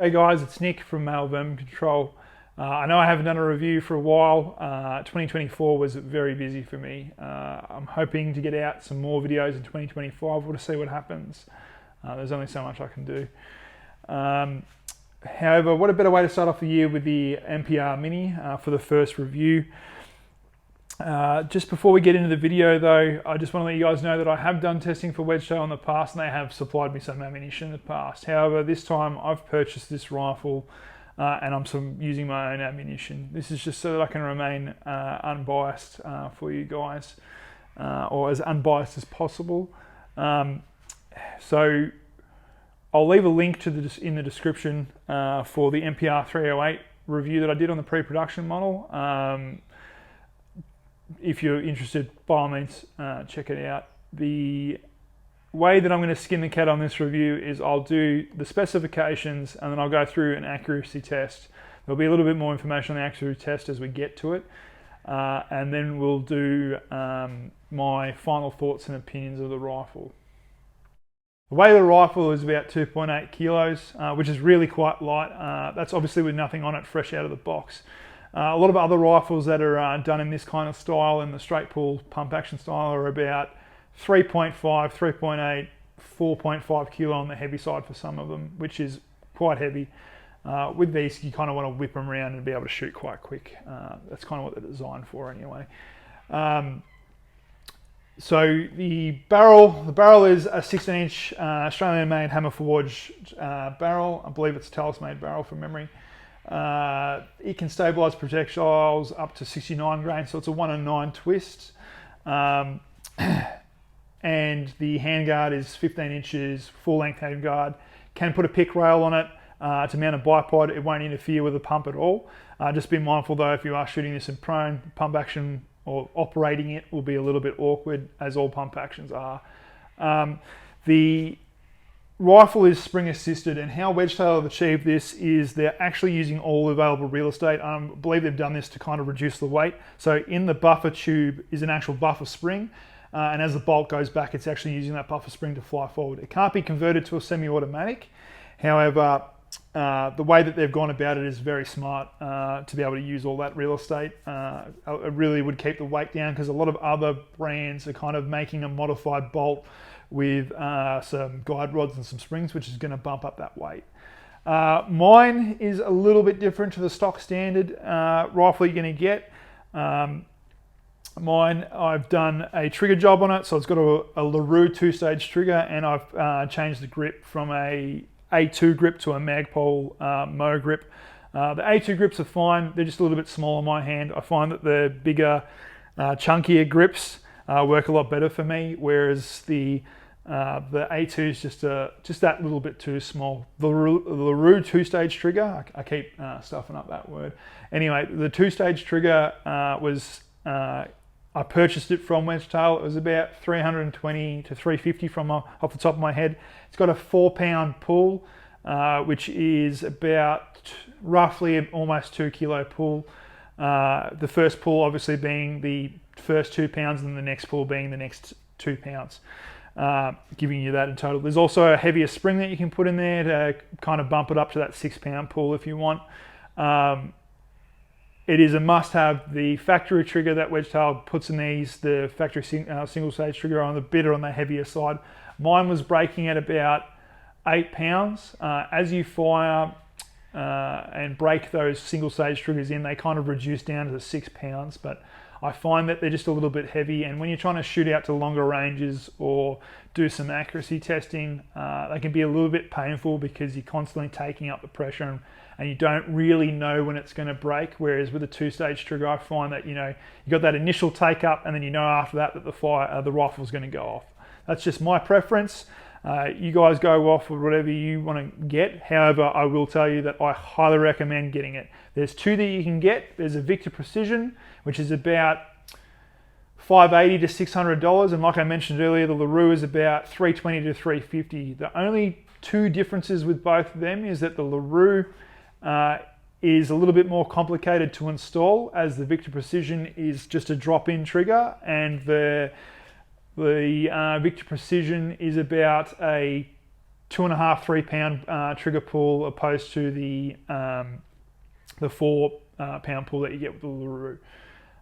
Hey guys, it's Nick from Male Vermin Control. I know I haven't done a review for a while. 2024 was very busy for me. I'm hoping to get out some more videos in 2025. We'll just see what happens. There's only so much I can do. However, what a better way to start off the year with the MPR Mini for the first review. Just before we get into the video though, I just want to let you guys know that I have done testing for Wedgetail in the past and they have supplied me some ammunition in the past. However, this time I've purchased this rifle and I'm using my own ammunition. This is just so that I can remain unbiased for you guys, or as unbiased as possible. So I'll leave a link to in the description for the MPR 308 review that I did on the pre-production model. If you're interested, by all means, check it out. The way that I'm going to skin the cat on this review is I'll do the specifications and then I'll go through an accuracy test. There'll be a little bit more information on the accuracy test as we get to it. And then we'll do my final thoughts and opinions of the rifle. The weight of the rifle is about 2.8 kilos, which is really quite light. That's obviously with nothing on it, fresh out of the box. A lot of other rifles that are done in this kind of style, in the straight pull pump action style, are about 3.5, 3.8, 4.5 kilo on the heavy side for some of them, which is quite heavy. With these, you kind of want to whip them around and be able to shoot quite quick. That's kind of what they're designed for anyway. So the barrel is a 16-inch Australian-made hammer forged barrel. I believe it's a Talis-made barrel from memory. It can stabilize projectiles up to 69 grains, so it's a 1 in 9 twist. And the handguard is 15 inches, full-length handguard. Can put a pick rail on it to mount a bipod. It won't interfere with the pump at all. Just be mindful though, if you are shooting this in prone, pump action or operating it will be a little bit awkward, as all pump actions are. The rifle is spring assisted, and how Wedgetail have achieved this is they're actually using all available real estate. I believe they've done this to kind of reduce the weight. So in the buffer tube is an actual buffer spring, and as the bolt goes back, it's actually using that buffer spring to fly forward. It can't be converted to a semi-automatic. However, the way that they've gone about it is very smart to be able to use all that real estate. It really would keep the weight down, because a lot of other brands are kind of making a modified bolt with some guide rods and some springs, which is going to bump up that weight. Mine is a little bit different to the stock standard rifle you're going to get. Mine, I've done a trigger job on it, so it's got a LaRue 2-stage trigger, and I've changed the grip from a A2 grip to a Magpul Mo grip. The A2 grips are fine, they're just a little bit small on my hand. I find that the bigger, chunkier grips work a lot better for me, whereas the A2 is just that little bit too small. The LaRue 2-stage trigger, I keep stuffing up that word. Anyway, the 2-stage trigger I purchased it from Wedgetail. It was about 320 to 350 from off the top of my head. It's got a 4-pound pull, which is about roughly almost 2 kilo pull. The first pull obviously being the first 2 pounds, and the next pull being the next 2 pounds, giving you that in total. There's also a heavier spring that you can put in there to kind of bump it up to that 6-pound pull if you want. It is a must-have. The factory trigger that Wedgetail puts in these, the factory single-stage trigger, on the bit or on the heavier side. Mine was breaking at about 8 pounds. As you fire and break those single-stage triggers in, they kind of reduce down to 6 pounds, but I find that they're just a little bit heavy, and when you're trying to shoot out to longer ranges or do some accuracy testing, they can be a little bit painful because you're constantly taking up the pressure and you don't really know when it's going to break. Whereas with a 2-stage trigger, I find that, you got that initial take up, and then after that the rifle's going to go off. That's just my preference. You guys go off with whatever you want to get. However, I will tell you that I highly recommend getting it. There's 2 that you can get. There's a Victor Precision, which is about $580 to $600, and like I mentioned earlier, the LaRue is about $320 to $350. The only 2 differences with both of them is that the LaRue is a little bit more complicated to install, as the Victor Precision is just a drop-in trigger, and the Victor Precision is about a 2.5, 3 pound trigger pull opposed to the 4 pound pull that you get with the LaRue.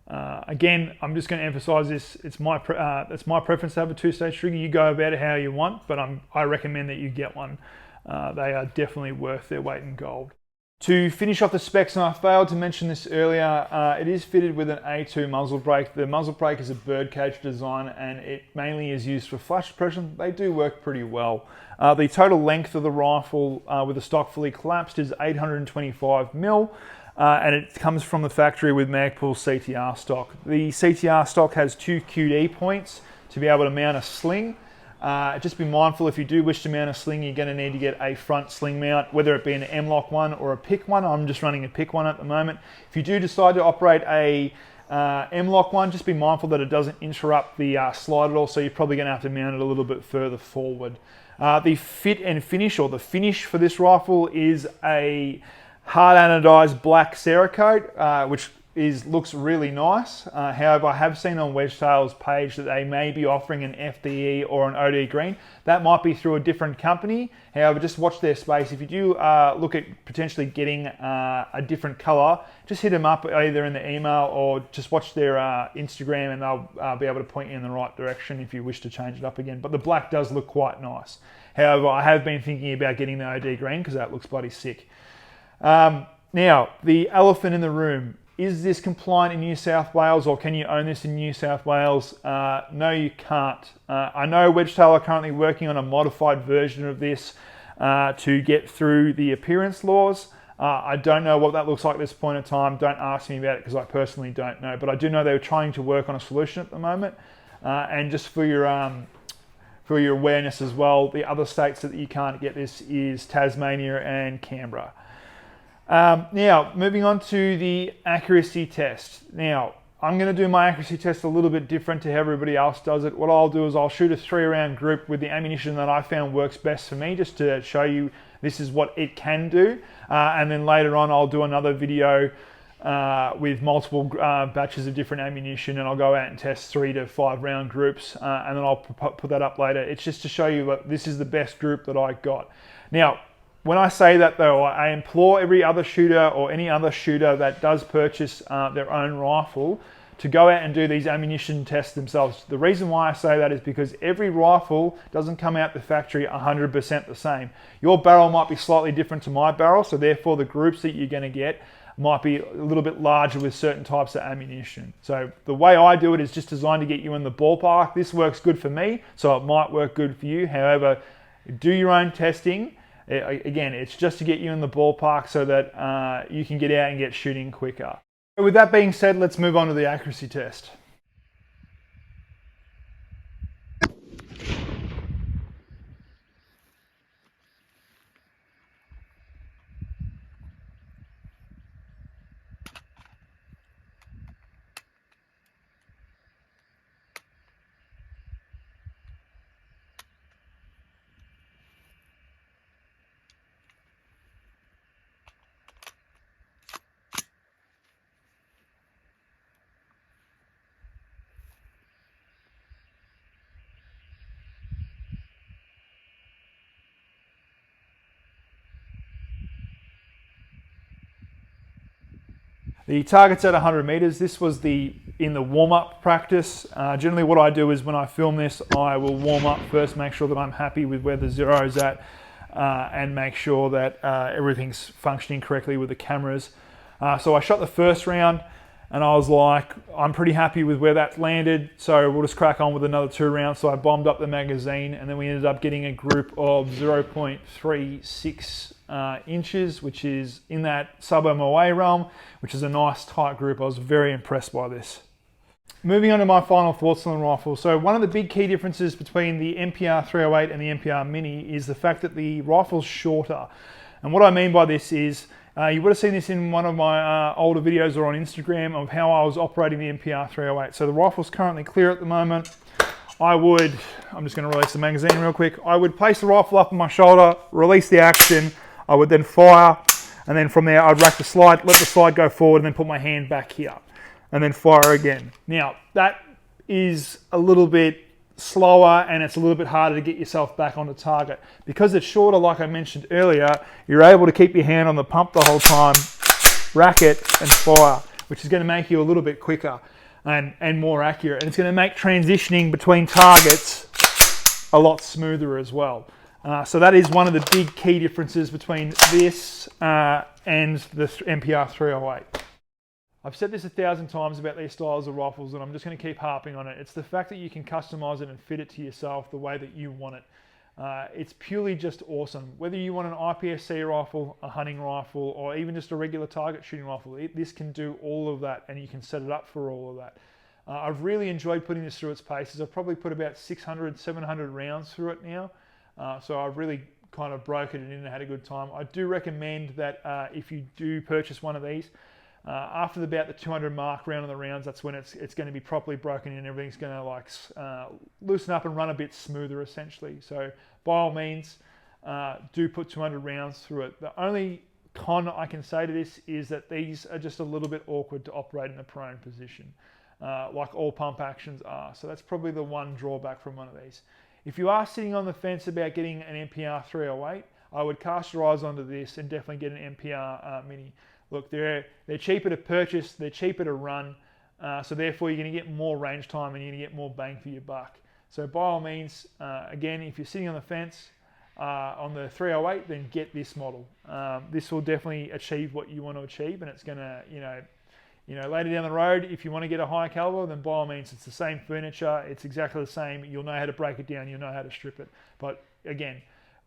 Again, I'm just going to emphasize this. It's my preference to have a 2-stage trigger. You go about it how you want, but I recommend that you get one. They are definitely worth their weight in gold. To finish off the specs, and I failed to mention this earlier, it is fitted with an A2 muzzle brake. The muzzle brake is a birdcage design and it mainly is used for flash suppression. They do work pretty well. The total length of the rifle with the stock fully collapsed is 825mm. And it comes from the factory with Magpul CTR stock. The CTR stock has 2 QD points to be able to mount a sling. Just be mindful, if you do wish to mount a sling, you're going to need to get a front sling mount, whether it be an M-LOK one or a PIC one. I'm just running a PIC one at the moment. If you do decide to operate a M-LOK one, just be mindful that it doesn't interrupt the slide at all, so you're probably going to have to mount it a little bit further forward. The fit and finish, or the finish for this rifle, is a hard anodized black Cerakote, which looks really nice. However, I have seen on Wedgetail's page that they may be offering an FDE or an OD green. That might be through a different company. However, just watch their space. If you do look at potentially getting a different color, just hit them up either in the email or just watch their Instagram, and they'll be able to point you in the right direction if you wish to change it up again. But the black does look quite nice. However, I have been thinking about getting the OD green because that looks bloody sick. Now, the elephant in the room. Is this compliant in New South Wales, or can you own this in New South Wales? No, you can't. I know Wedgetail are currently working on a modified version of this to get through the appearance laws. I don't know what that looks like at this point in time. Don't ask me about it because I personally don't know. But I do know they're trying to work on a solution at the moment. And just for your awareness as well, the other states that you can't get this is Tasmania and Canberra. Now, moving on to the accuracy test. Now, I'm going to do my accuracy test a little bit different to how everybody else does it. What I'll do is I'll shoot a 3-round group with the ammunition that I found works best for me, just to show you this is what it can do. And then later on, I'll do another video with multiple batches of different ammunition, and I'll go out and test 3 to 5 round groups, and then I'll put that up later. It's just to show you that this is the best group that I got. Now, when I say that though, I implore every other shooter or any other shooter that does purchase their own rifle to go out and do these ammunition tests themselves. The reason why I say that is because every rifle doesn't come out the factory 100% the same. Your barrel might be slightly different to my barrel, so therefore the groups that you're going to get might be a little bit larger with certain types of ammunition. So the way I do it is just designed to get you in the ballpark. This works good for me, so it might work good for you. However, do your own testing. Again, it's just to get you in the ballpark so that you can get out and get shooting quicker. With that being said, let's move on to the accuracy test. The target's at 100 meters. This was in the warm-up practice. Generally what I do is when I film this, I will warm up first, make sure that I'm happy with where the zero's at, and make sure that everything's functioning correctly with the cameras. So I shot the first round and I was like, I'm pretty happy with where that landed, so we'll just crack on with another 2 rounds. So I bombed up the magazine, and then we ended up getting a group of 0.36 inches, which is in that sub-MOA realm, which is a nice tight group. I was very impressed by this. Moving on to my final thoughts on the rifle. So one of the big key differences between the MPR 308 and the MPR Mini is the fact that the rifle's shorter. And what I mean by this is, you would have seen this in one of my older videos or on Instagram of how I was operating the MPR 308. So the rifle's currently clear at the moment. I'm just going to release the magazine real quick. I would place the rifle up on my shoulder, release the action. I would then fire, and then from there I'd rack the slide, let the slide go forward, and then put my hand back here, and then fire again. Now that is a little bit slower and it's a little bit harder to get yourself back onto target. Because it's shorter, like I mentioned earlier, you're able to keep your hand on the pump the whole time, rack it and fire, which is going to make you a little bit quicker and more accurate. And it's going to make transitioning between targets a lot smoother as well. So that is one of the big key differences between this and the MPR 308. I've said this 1,000 times about these styles of rifles, and I'm just going to keep harping on it. It's the fact that you can customize it and fit it to yourself the way that you want it. It's purely just awesome. Whether you want an IPSC rifle, a hunting rifle, or even just a regular target shooting rifle, this can do all of that, and you can set it up for all of that. I've really enjoyed putting this through its paces. I've probably put about 600, 700 rounds through it now. So I've really kind of broken it in and had a good time. I do recommend that if you do purchase one of these, after about the 200 mark round of the rounds, that's when it's going to be properly broken in and everything's going to like loosen up and run a bit smoother essentially. So by all means, do put 200 rounds through it. The only con I can say to this is that these are just a little bit awkward to operate in a prone position, like all pump actions are. So that's probably the one drawback from one of these. If you are sitting on the fence about getting an MPR 308, I would cast your eyes onto this and definitely get an MPR Mini. Look, they're cheaper to purchase, they're cheaper to run, so therefore you're going to get more range time and you're going to get more bang for your buck. So by all means, again, if you're sitting on the fence on the 308, then get this model. This will definitely achieve what you want to achieve, and it's going to, later down the road, if you want to get a higher caliber, then by all means, it's the same furniture, it's exactly the same. You'll know how to break it down, you'll know how to strip it. But again,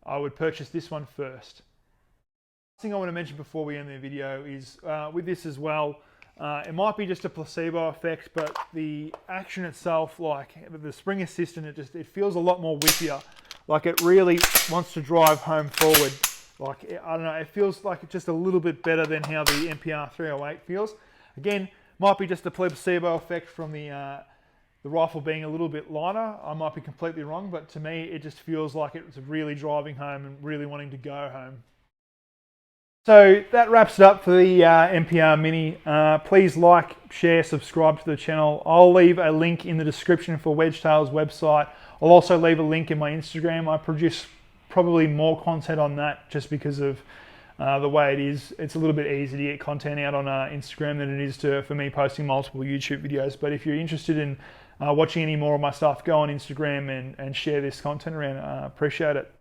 I would purchase this one first. Thing I want to mention before we end the video is with this as well, it might be just a placebo effect, but the action itself, like the spring assistant, it feels a lot more whippier. Like it really wants to drive home forward. Like, I don't know, it feels like it's just a little bit better than how the MPR 308 feels. Again, might be just a placebo effect from the rifle being a little bit lighter. I might be completely wrong, but to me, it just feels like it's really driving home and really wanting to go home. So that wraps it up for the MPR Mini. Please like, share, subscribe to the channel. I'll leave a link in the description for Wedgetail's website. I'll also leave a link in my Instagram. I produce probably more content on that just because of the way it is. It's a little bit easier to get content out on Instagram than it is for me posting multiple YouTube videos. But if you're interested in watching any more of my stuff, go on Instagram and share this content around. Appreciate it.